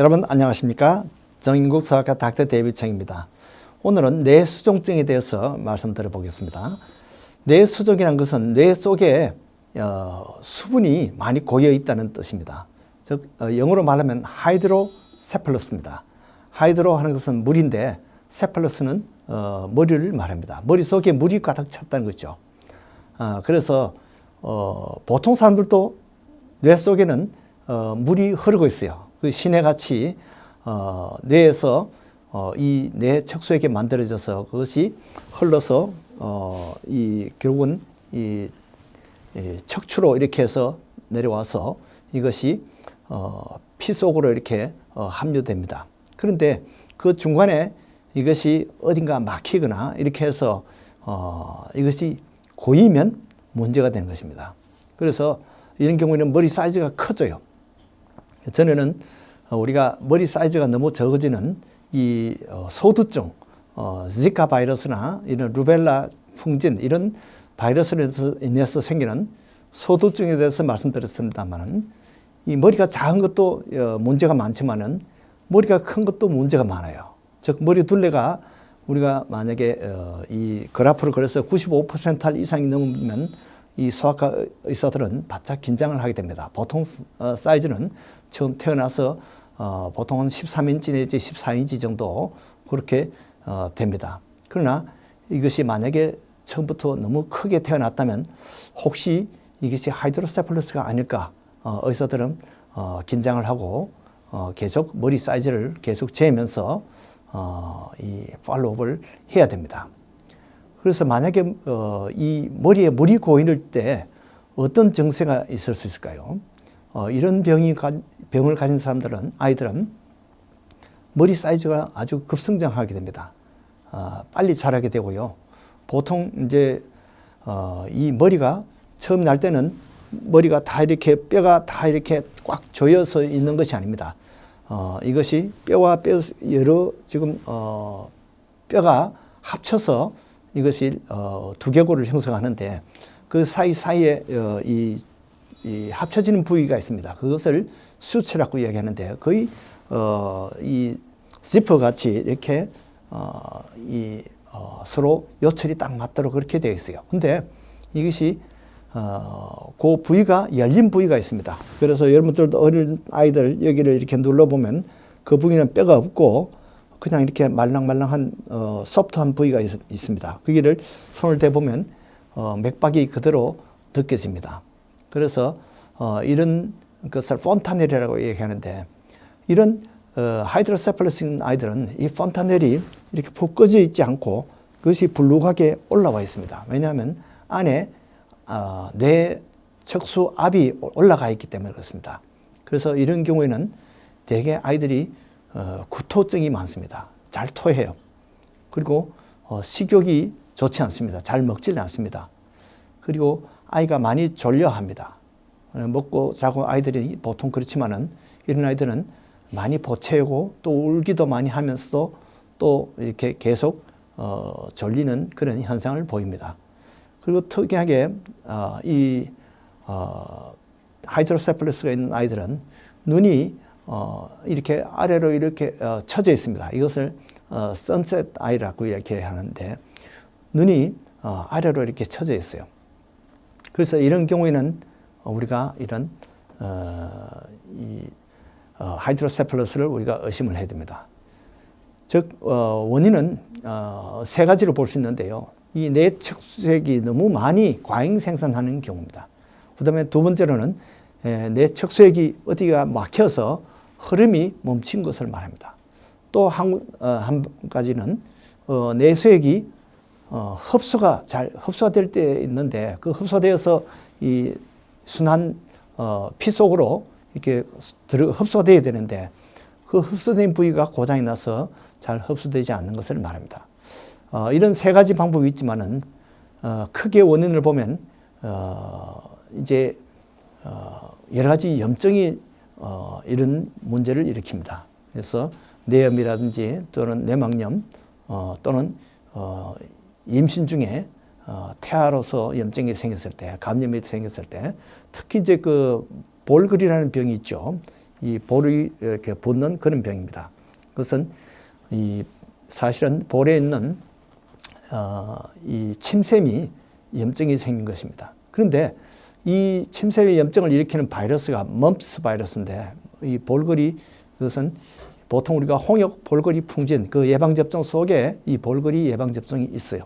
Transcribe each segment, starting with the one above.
여러분 안녕하십니까? 정인국 서학과 닥터 데이비청입니다. 오늘은 뇌수종증에 대해서 말씀드려 보겠습니다. 뇌수종이라는 것은 뇌 속에 수분이 많이 고여 있다는 뜻입니다. 즉 영어로 말하면 하이드로세팔러스입니다. 하이드로 하는 것은 물인데 세팔러스는 머리를 말합니다. 머릿속에 물이 가득 찼다는 거죠. 그래서 보통 사람들도 뇌 속에는 물이 흐르고 있어요. 그 시내같이 뇌에서 이 뇌 척수에게 만들어져서 그것이 흘러서 결국은 이 척추로 이렇게 해서 내려와서 이것이 피 속으로 이렇게 함유됩니다. 그런데 그 중간에 이것이 어딘가 막히거나 이렇게 해서 이것이 고이면 문제가 되는 것입니다. 그래서 이런 경우에는 머리 사이즈가 커져요. 전에는 우리가 머리 사이즈가 너무 적어지는 이 소두증, 지카 바이러스나 이런 루벨라 풍진 이런 바이러스로 인해서 생기는 소두증에 대해서 말씀드렸습니다만 이 머리가 작은 것도 문제가 많지만은 머리가 큰 것도 문제가 많아요. 즉 머리 둘레가 우리가 만약에 이 그래프를 그려서 95% 이상이 넘으면 이 소아과 의사들은 바짝 긴장을 하게 됩니다. 보통 사이즈는 처음 태어나서 보통은 13인치 내지 14인치 정도 그렇게 됩니다. 그러나 이것이 만약에 처음부터 너무 크게 태어났다면 혹시 이것이 하이드로세팔러스가 아닐까 의사들은 긴장을 하고 계속 머리 사이즈를 계속 재면서 이 팔로우업을 해야 됩니다. 그래서 만약에 이 머리에 물이 고일 때 어떤 증세가 있을 수 있을까요? 이런 병을 가진 사람들은 아이들은 머리 사이즈가 아주 급성장하게 됩니다. 빨리 자라게 되고요. 보통 이제 이 머리가 처음 날 때는 머리가 다 이렇게 뼈가 다 이렇게 꽉 조여서 있는 것이 아닙니다. 이것이 뼈와 뼈 여러 지금 뼈가 합쳐서 이것이 두개골을 형성하는데 그 사이사이에 이 합쳐지는 부위가 있습니다. 그것을 수치라고 이야기하는데 거의 이 지퍼 같이 이렇게 서로 요철이 딱 맞도록 그렇게 되어 있어요. 근데 이것이 그 부위가 열린 부위가 있습니다. 그래서 여러분들도 어린 아이들 여기를 이렇게 눌러보면 그 부위는 뼈가 없고 그냥 이렇게 말랑말랑한 소프트한 부위가 있습니다. 거기를 손을 대보면 맥박이 그대로 느껴집니다. 그래서 이런 것을 폰타넬이라고 얘기하는데 이런 하이드로세팔러스인 아이들은 이 폰타넬이 이렇게 푹 꺼져 있지 않고 그것이 불룩하게 올라와 있습니다. 왜냐하면 안에 뇌 척수 압이 올라가 있기 때문에 그렇습니다. 그래서 이런 경우에는 대개 아이들이 구토증이 많습니다. 잘 토해요. 그리고 식욕이 좋지 않습니다. 잘 먹질 않습니다. 그리고 아이가 많이 졸려합니다. 먹고 자고 아이들이 보통 그렇지만은 이런 아이들은 많이 보채고 또 울기도 많이 하면서도 또 이렇게 계속 졸리는 그런 현상을 보입니다. 그리고 특이하게 이 하이드로세팔러스가 있는 아이들은 눈이 이렇게 아래로 이렇게 처져 있습니다. 이것을 선셋 아이라고 이렇게 하는데 눈이 아래로 이렇게 처져 있어요. 그래서 이런 경우에는 우리가 이런 하이드로세팔러스를 우리가 의심을 해야 됩니다. 즉 원인은 세 가지로 볼 수 있는데요. 이 뇌 척수액이 너무 많이 과잉 생산하는 경우입니다. 그 다음에 두 번째로는 뇌 척수액이 어디가 막혀서 흐름이 멈춘 것을 말합니다. 또 한 가지는 뇌수액이 흡수가 될 때 있는데 그 흡수되어서 이 순한 피 속으로 이렇게 흡수가 돼야 되는데 그 흡수된 부위가 고장이 나서 잘 흡수되지 않는 것을 말합니다. 이런 세 가지 방법이 있지만은 크게 원인을 보면 이제 여러 가지 염증이 이런 문제를 일으킵니다. 그래서 뇌염이라든지 또는 뇌막염 또는 임신 중에 태아로서 염증이 생겼을 때, 감염이 생겼을 때, 특히 이제 그 볼그리라는 병이 있죠. 이 볼이 이렇게 붓는 그런 병입니다. 그것은 사실은 볼에 있는 이 침샘이 염증이 생긴 것입니다. 그런데 이 침샘의 염증을 일으키는 바이러스가 멈프스 바이러스인데 이 볼거리, 그것은 보통 우리가 홍역 볼거리 풍진 그 예방접종 속에 이 볼거리 예방접종이 있어요.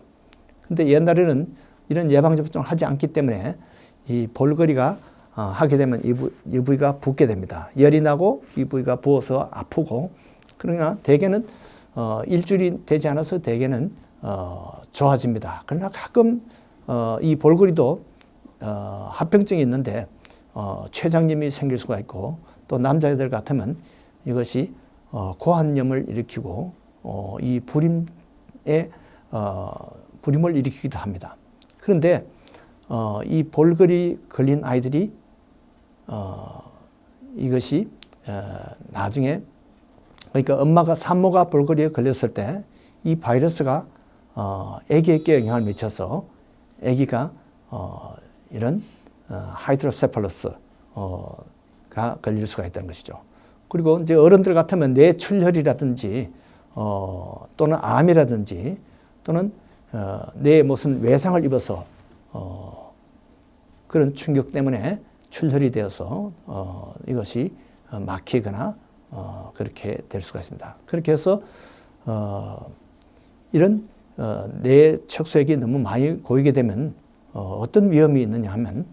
근데 옛날에는 이런 예방접종을 하지 않기 때문에 이 볼거리가 하게 되면 이 부위가 붓게 됩니다. 열이 나고 이 부위가 부어서 아프고, 그러나 대개는 일주일이 되지 않아서 대개는 좋아집니다. 그러나 가끔 이 볼거리도 합병증이 있는데 췌장염이 생길 수가 있고, 또 남자애들 같으면 이것이 고환염을 일으키고 이 불임을 일으키기도 합니다. 그런데 이 볼거리 걸린 아이들이 이것이 나중에, 그러니까 엄마가 산모가 볼거리에 걸렸을 때 이 바이러스가 아기에게 영향을 미쳐서 아기가 이런 하이드로세팔러스가 걸릴 수가 있다는 것이죠. 그리고 이제 어른들 같으면 뇌출혈이라든지 또는 암이라든지 또는 뇌에 무슨 외상을 입어서 그런 충격 때문에 출혈이 되어서 이것이 막히거나 그렇게 될 수가 있습니다. 그렇게 해서 이런 뇌 척수액이 너무 많이 고이게 되면 어떤 위험이 있느냐 하면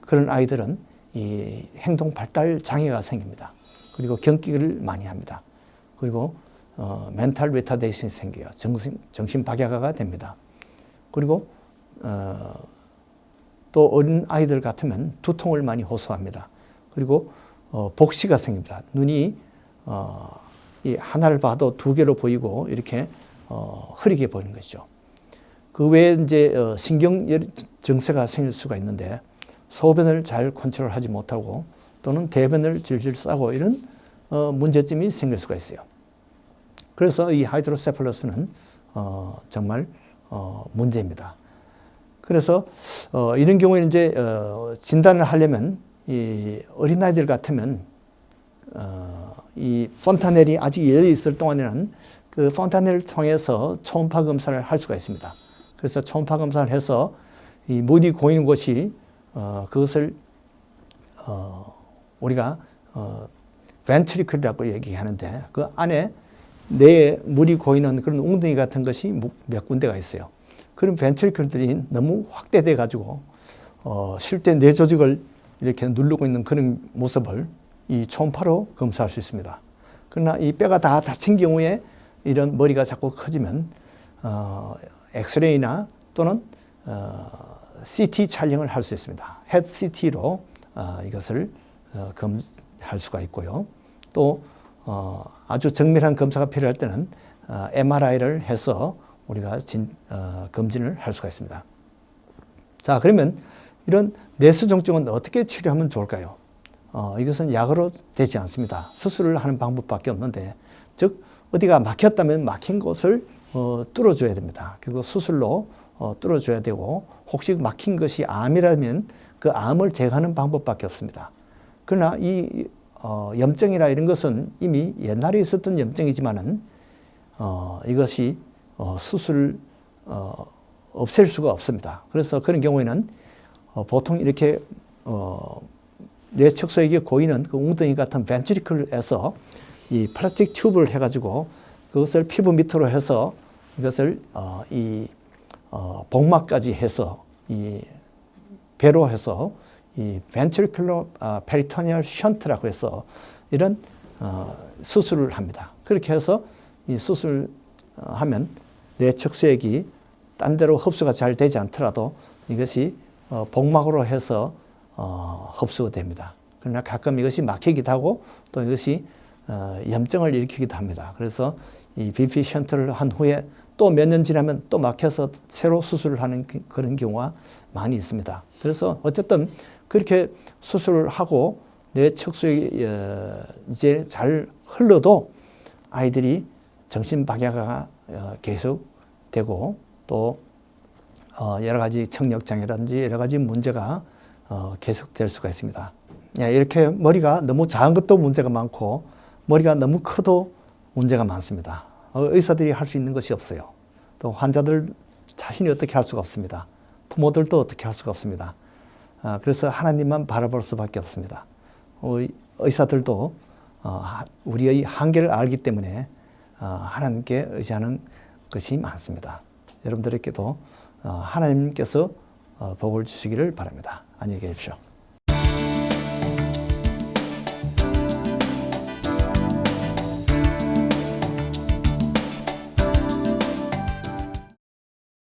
그런 아이들은 이 행동 발달 장애가 생깁니다. 그리고 경기를 많이 합니다. 그리고 멘탈 리타데이션이 생겨요. 정신 박약화가 됩니다. 그리고 또 어린 아이들 같으면 두통을 많이 호소합니다. 그리고 복시가 생깁니다. 눈이 이 하나를 봐도 두 개로 보이고 이렇게 흐리게 보이는 것이죠. 그 외에 이제 신경 증세가 생길 수가 있는데 소변을 잘 컨트롤하지 못하고 또는 대변을 질질 싸고 이런 문제점이 생길 수가 있어요. 그래서 이 하이드로세팔러스는 정말 문제입니다. 그래서 이런 경우에는 이제 진단을 하려면 이 어린아이들 같으면 이 폰타넬이 아직 열려 있을 동안에는 그 폰타넬을 통해서 초음파 검사를 할 수가 있습니다. 그래서 초음파 검사를 해서 이 물이 고이는 곳이 그것을 우리가 벤트리클이라고 얘기하는데 그 안에 뇌에 물이 고이는 그런 웅덩이 같은 것이 몇 군데가 있어요. 그런 벤트리클들이 너무 확대돼 가지고 실제 뇌 조직을 이렇게 누르고 있는 그런 모습을 이 초음파로 검사할 수 있습니다. 그러나 이 뼈가 다 다친 경우에 이런 머리가 자꾸 커지면 엑스레이나 또는 CT 촬영을 할 수 있습니다. 헤드 CT로 이것을 검사할 수가 있고요. 또 아주 정밀한 검사가 필요할 때는 MRI를 해서 우리가 검진을 할 수가 있습니다. 자, 그러면 이런 뇌수종증은 어떻게 치료하면 좋을까요? 이것은 약으로 되지 않습니다. 수술을 하는 방법밖에 없는데, 즉 어디가 막혔다면 막힌 곳을 뚫어줘야 됩니다. 그리고 수술로 뚫어줘야 되고, 혹시 막힌 것이 암이라면 그 암을 제거하는 방법밖에 없습니다. 그러나 이 염증이나 이런 것은 이미 옛날에 있었던 염증이지만은 이것이 수술 없앨 수가 없습니다. 그래서 그런 경우에는 보통 이렇게 뇌 척수액이 고이는 그 웅덩이 같은 벤트리클에서 이 플라스틱 튜브를 해가지고 그것을 피부 밑으로 해서 이것을 복막까지 해서 이 배로 해서 이 벤트리클러 페리토니얼 션트라고 해서 이런 수술을 합니다. 그렇게 해서 이 수술하면 뇌 척수액이 딴 데로 흡수가 잘 되지 않더라도 이것이 복막으로 해서 흡수가 됩니다. 그러나 가끔 이것이 막히기도 하고 또 이것이 염증을 일으키기도 합니다. 그래서 이 BP 션트를 한 후에 또 몇 년 지나면 또 막혀서 새로 수술을 하는 그런 경우가 많이 있습니다. 그래서 어쨌든 그렇게 수술을 하고 뇌 척수액이 이제 잘 흘러도 아이들이 정신박약화가 계속되고 또 여러 가지 청력장애라든지 여러 가지 문제가 계속될 수가 있습니다. 예, 이렇게 머리가 너무 작은 것도 문제가 많고 머리가 너무 커도 문제가 많습니다. 의사들이 할 수 있는 것이 없어요. 또 환자들 자신이 어떻게 할 수가 없습니다. 부모들도 어떻게 할 수가 없습니다. 그래서 하나님만 바라볼 수밖에 없습니다. 의사들도 우리의 한계를 알기 때문에 하나님께 의지하는 것이 많습니다. 여러분들에게도 하나님께서 복을 주시기를 바랍니다. 안녕히 계십시오.